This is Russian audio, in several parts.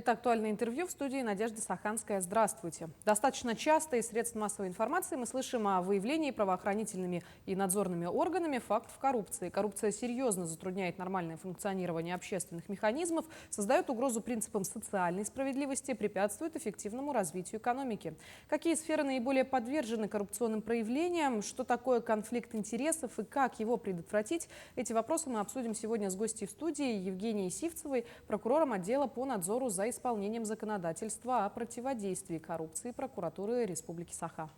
Это актуальное интервью в студии Надежда Саханская. Здравствуйте. Достаточно часто из средств массовой информации мы слышим о выявлении правоохранительными и надзорными органами фактов коррупции. Коррупция серьезно затрудняет нормальное функционирование общественных механизмов, создает угрозу принципам социальной справедливости, препятствует эффективному развитию экономики. Какие сферы наиболее подвержены коррупционным проявлениям, что такое конфликт интересов и как его предотвратить? Эти вопросы мы обсудим сегодня с гостьей в студии Евгенией Сивцевой, прокурором отдела по надзору за исполнением законодательства о противодействии коррупции прокуратуры Республики Саха.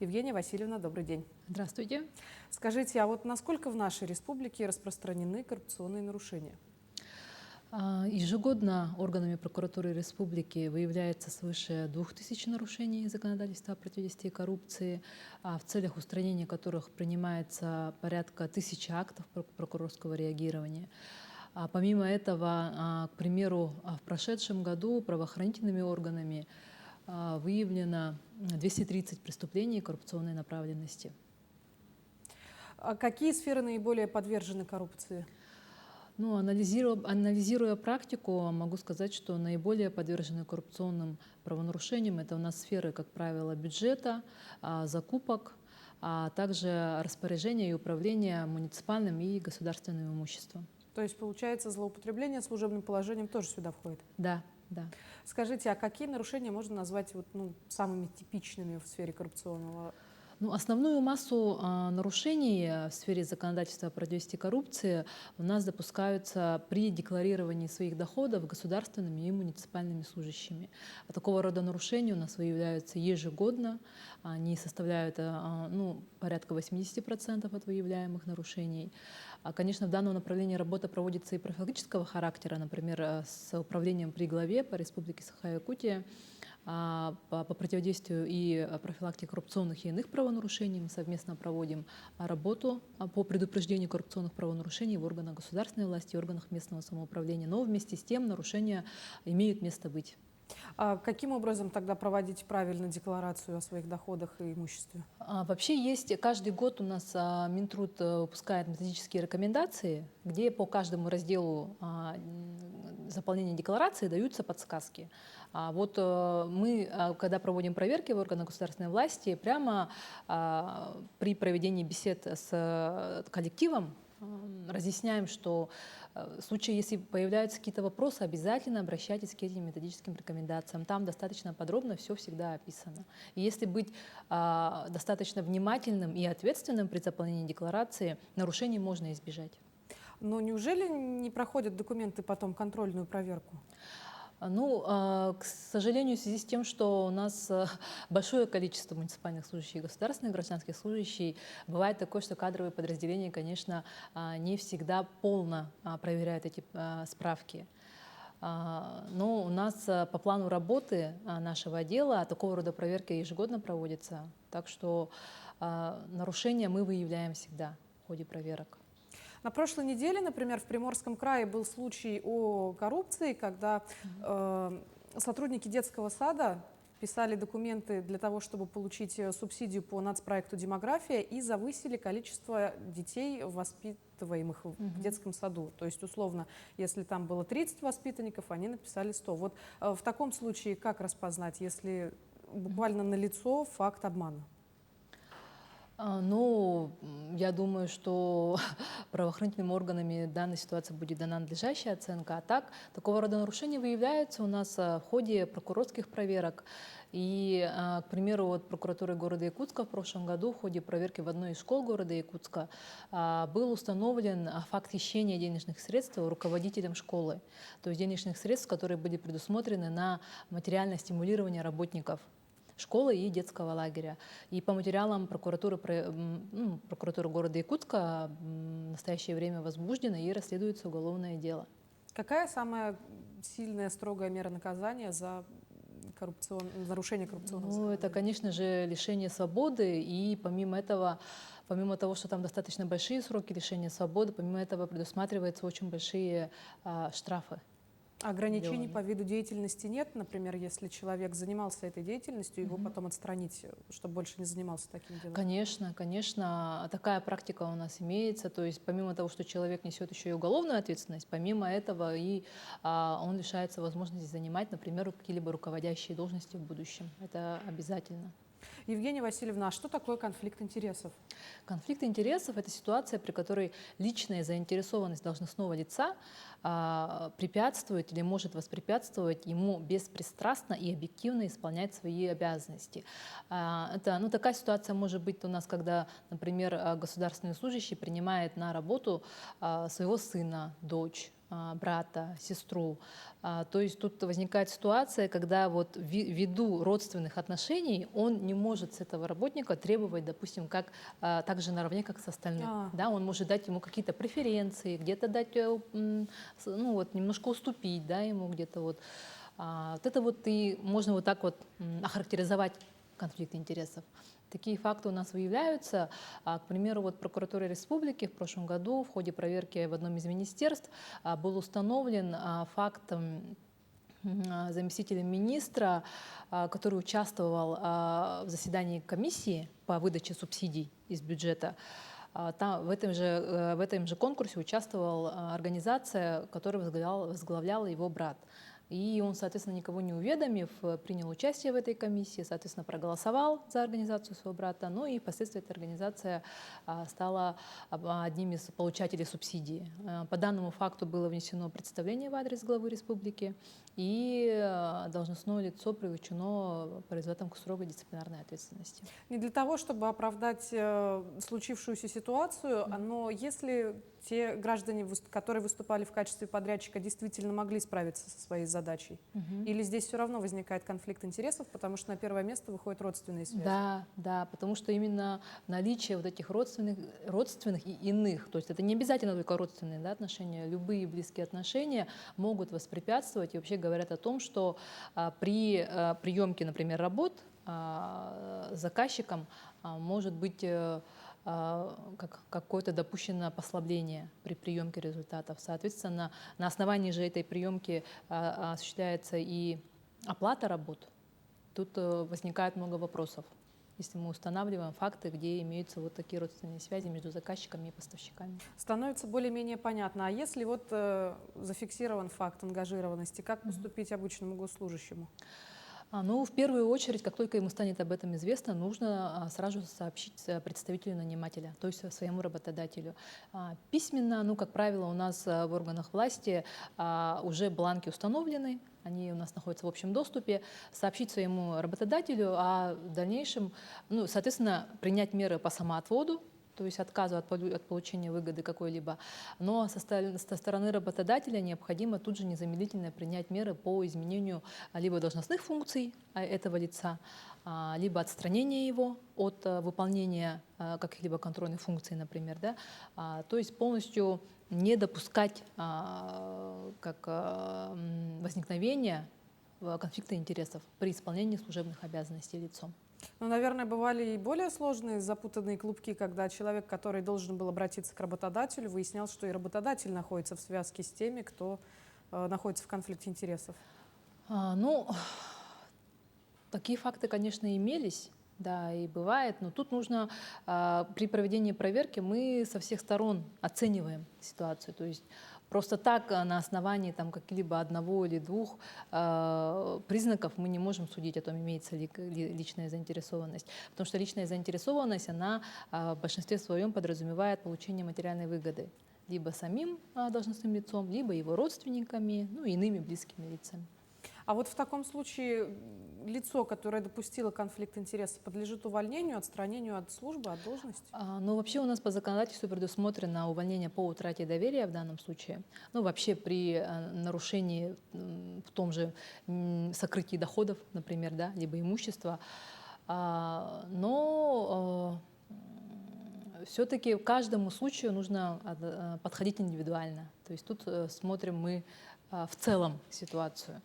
Евгения Васильевна, добрый день. Здравствуйте. Скажите, а вот насколько в нашей республике распространены коррупционные нарушения? Ежегодно органами прокуратуры республики выявляется свыше 2000 нарушений законодательства о противодействии коррупции, в целях устранения которых принимается порядка 1000 актов прокурорского реагирования. Помимо этого, к примеру, в прошедшем году правоохранительными органами выявлено 230 преступлений коррупционной направленности. А какие сферы наиболее подвержены коррупции? Ну, анализируя практику, могу сказать, что наиболее подвержены коррупционным правонарушениям это у нас сферы, как правило, бюджета, закупок, а также распоряжения и управления муниципальным и государственным имуществом. То есть, получается, злоупотребление служебным положением тоже сюда входит? Да, да. Скажите, а какие нарушения можно назвать самыми типичными в сфере коррупционного? Ну, основную массу нарушений в сфере законодательства о противодействии коррупции у нас допускаются при декларировании своих доходов государственными и муниципальными служащими. Такого рода нарушения у нас выявляются ежегодно. Они составляют порядка 80% от выявляемых нарушений. Конечно, в данном направлении работа проводится и профилактического характера, например, с управлением при главе по Республике Саха-Якутия, по противодействию и профилактике коррупционных и иных правонарушений. Мы совместно проводим работу по предупреждению коррупционных правонарушений в органах государственной власти и органах местного самоуправления. Но вместе с тем нарушения имеют место быть. А каким образом тогда проводить правильно декларацию о своих доходах и имуществе? Вообще есть, каждый год у нас Минтруд выпускает методические рекомендации, где по каждому разделу заполнения декларации даются подсказки. Вот мы, когда проводим проверки в органах государственной власти, прямо при проведении бесед с коллективом разъясняем, что в случае, если появляются какие-то вопросы, обязательно обращайтесь к этим методическим рекомендациям. Там достаточно подробно все всегда описано. И если быть достаточно внимательным и ответственным при заполнении декларации, нарушений можно избежать. Но неужели не проходят документы потом контрольную проверку? Ну, к сожалению, в связи с тем, что у нас большое количество муниципальных служащих и государственных гражданских служащих, бывает такое, что кадровые подразделения, конечно, не всегда полно проверяют эти справки. Но у нас по плану работы нашего отдела такого рода проверки ежегодно проводятся. Так что нарушения мы выявляем всегда в ходе проверок. На прошлой неделе, например, в Приморском крае был случай о коррупции, когда сотрудники детского сада писали документы для того, чтобы получить субсидию по нацпроекту «Демография» и завысили количество детей, воспитываемых в детском саду. То есть, условно, если там было 30 воспитанников, они написали 100. Вот в таком случае как распознать, если буквально налицо факт обмана? Ну, я думаю, что правоохранительными органами данной ситуации будет дана надлежащая оценка. А так, такого рода нарушения выявляются у нас в ходе прокурорских проверок. И, к примеру, вот прокуратурой города Якутска в прошлом году в ходе проверки в одной из школ города Якутска был установлен факт хищения денежных средств руководителем школы. То есть денежных средств, которые были предусмотрены на материальное стимулирование работников школы и детского лагеря. И по материалам прокуратуры города Якутска в настоящее время возбуждено и расследуется уголовное дело. Какая самая сильная, строгая мера наказания за нарушение коррупционного Ну, это, конечно же, лишение свободы. И помимо этого, помимо того, что там достаточно большие сроки лишения свободы, помимо этого предусматриваются очень большие штрафы. Ограничений делами. по виду деятельности нет? Например, если человек занимался этой деятельностью, его потом отстранить, чтобы больше не занимался таким делом? Конечно, конечно, такая практика у нас имеется. То есть помимо того, что человек несет еще и уголовную ответственность, помимо этого он лишается возможности занимать, например, какие-либо руководящие должности в будущем. Это обязательно. Евгения Васильевна, а что такое конфликт интересов? Конфликт интересов — это ситуация, при которой личная заинтересованность должностного лица препятствует или может воспрепятствовать ему беспристрастно и объективно исполнять свои обязанности. Такая ситуация может быть у нас, когда, например, государственный служащий принимает на работу своего сына, дочь, брата, сестру. То есть тут возникает ситуация, когда вот ввиду родственных отношений он не может с этого работника требовать, допустим, так же наравне, как с остальным. А. Да, он может дать ему какие-то преференции, где-то дать, немножко уступить, да, ему где-то вот. Вот это вот и можно вот так вот охарактеризовать конфликт интересов. Такие факты у нас выявляются. К примеру, вот прокуратура республики в прошлом году в ходе проверки в одном из министерств был установлен факт заместителем министра, который участвовал в заседании комиссии по выдаче субсидий из бюджета. Там, в этом же конкурсе участвовала организация, которую возглавлял его брат. И он, соответственно, никого не уведомив, принял участие в этой комиссии, соответственно, проголосовал за организацию своего брата. Ну и впоследствии эта организация стала одним из получателей субсидии. По данному факту было внесено представление в адрес главы республики, и должностное лицо привлечено производством к строгой дисциплинарной ответственности. Не для того, чтобы оправдать случившуюся ситуацию, но если те граждане, которые выступали в качестве подрядчика, действительно могли справиться со своей задачей? Или здесь все равно возникает конфликт интересов, потому что на первое место выходят родственные связи? Да, потому что именно наличие вот этих родственных и иных, то есть это не обязательно только родственные, да, отношения, любые близкие отношения могут воспрепятствовать и вообще говорят о том, что при приемке, например, работ заказчиком может быть какое-то допущено послабление при приемке результатов. Соответственно, на основании же этой приемки осуществляется и оплата работ. Тут возникает много вопросов, если мы устанавливаем факты, где имеются вот такие родственные связи между заказчиками и поставщиками. Становится более-менее понятно. А если вот зафиксирован факт ангажированности, как поступить обычному госслужащему? В первую очередь, как только ему станет об этом известно, нужно сразу же сообщить представителю нанимателя, то есть своему работодателю. Письменно, как правило, у нас в органах власти уже бланки установлены, они у нас находятся в общем доступе, сообщить своему работодателю, а в дальнейшем, соответственно, принять меры по самоотводу, то есть отказу от получения выгоды какой-либо. Но со стороны работодателя необходимо тут же незамедлительно принять меры по изменению либо должностных функций этого лица, либо отстранения его от выполнения каких-либо контрольных функций, например. Да? То есть полностью не допускать возникновения конфликта интересов при исполнении служебных обязанностей лицом. Наверное, бывали и более сложные запутанные клубки, когда человек, который должен был обратиться к работодателю, выяснял, что и работодатель находится в связке с теми, кто находится в конфликте интересов. Такие факты, конечно, имелись, да, и бывает, но тут нужно при проведении проверки мы со всех сторон оцениваем ситуацию, то есть просто так на основании каких-либо одного или двух признаков мы не можем судить о том, имеется ли личная заинтересованность. Потому что личная заинтересованность, она в большинстве своем подразумевает получение материальной выгоды либо самим должностным лицом, либо его родственниками, иными близкими лицами. А вот в таком случае лицо, которое допустило конфликт интересов, подлежит увольнению, отстранению от службы, от должности? Вообще у нас по законодательству предусмотрено увольнение по утрате доверия в данном случае. Вообще при нарушении в том же сокрытии доходов, например, да, либо имущества. Но все-таки к каждому случаю нужно подходить индивидуально. То есть тут смотрим мы в целом ситуацию.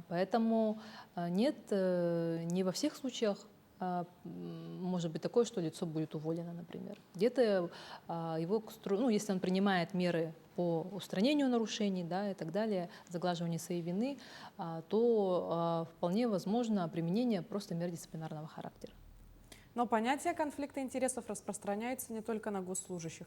Поэтому нет, не во всех случаях может быть такое, что лицо будет уволено, например. Где-то если он принимает меры по устранению нарушений, да, и так далее, заглаживанию своей вины, то вполне возможно применение просто мер дисциплинарного характера. Но понятие конфликта интересов распространяется не только на госслужащих.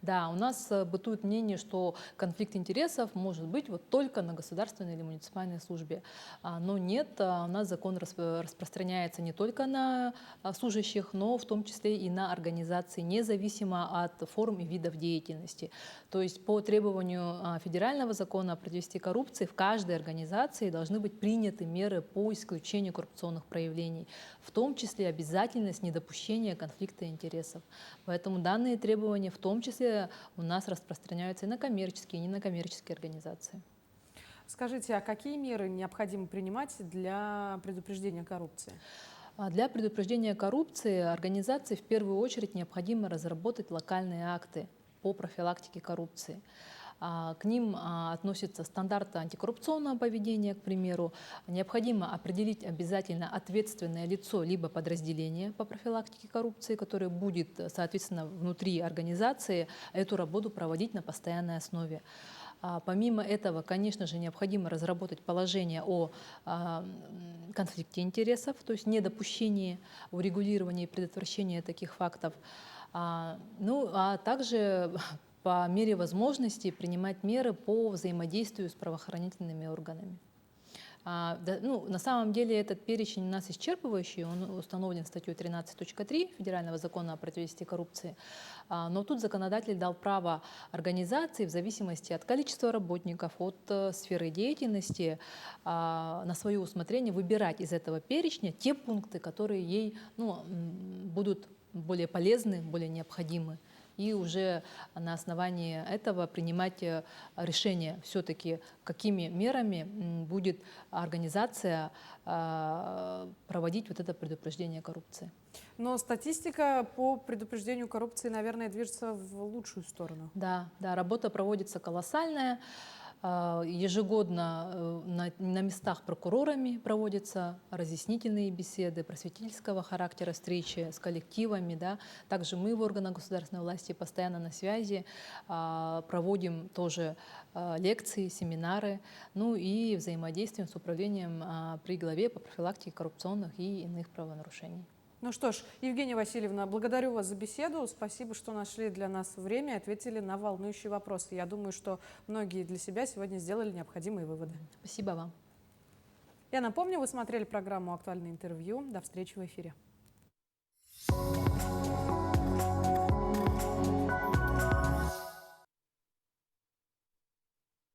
Да, у нас бытует мнение, что конфликт интересов может быть вот только на государственной или муниципальной службе. Но нет, у нас закон распространяется не только на служащих, но в том числе и на организации, независимо от форм и видов деятельности. То есть по требованию федерального закона о противодействии коррупции в каждой организации должны быть приняты меры по исключению коррупционных проявлений, в том числе обязательность недопущения конфликта интересов. Поэтому данные требования в том числе у нас распространяются и на коммерческие, и не на коммерческие организации. Скажите, а какие меры необходимо принимать для предупреждения коррупции? Для предупреждения коррупции организации в первую очередь необходимо разработать локальные акты по профилактике коррупции. К ним относятся стандарты антикоррупционного поведения, к примеру. Необходимо определить обязательно ответственное лицо либо подразделение по профилактике коррупции, которое будет, соответственно, внутри организации эту работу проводить на постоянной основе. Помимо этого, конечно же, необходимо разработать положение о конфликте интересов, то есть недопущении, урегулировании и предотвращении таких фактов. Также по мере возможности принимать меры по взаимодействию с правоохранительными органами. На самом деле этот перечень у нас исчерпывающий, он установлен статьей 13.3 Федерального закона о противодействии коррупции. Но тут законодатель дал право организации в зависимости от количества работников, от сферы деятельности на свое усмотрение выбирать из этого перечня те пункты, которые ей будут более полезны, более необходимы. И уже на основании этого принимать решение все-таки, какими мерами будет организация проводить вот это предупреждение коррупции. Но статистика по предупреждению коррупции, наверное, движется в лучшую сторону. Да, работа проводится колоссальная. Ежегодно на местах прокурорами проводятся разъяснительные беседы, просветительского характера встречи с коллективами. Да. Также мы в органах государственной власти постоянно на связи, проводим тоже лекции, семинары, и взаимодействуем с управлением при главе по профилактике коррупционных и иных правонарушений. Ну что ж, Евгения Васильевна, благодарю вас за беседу. Спасибо, что нашли для нас время и ответили на волнующие вопросы. Я думаю, что многие для себя сегодня сделали необходимые выводы. Спасибо вам. Я напомню, вы смотрели программу «Актуальное интервью». До встречи в эфире.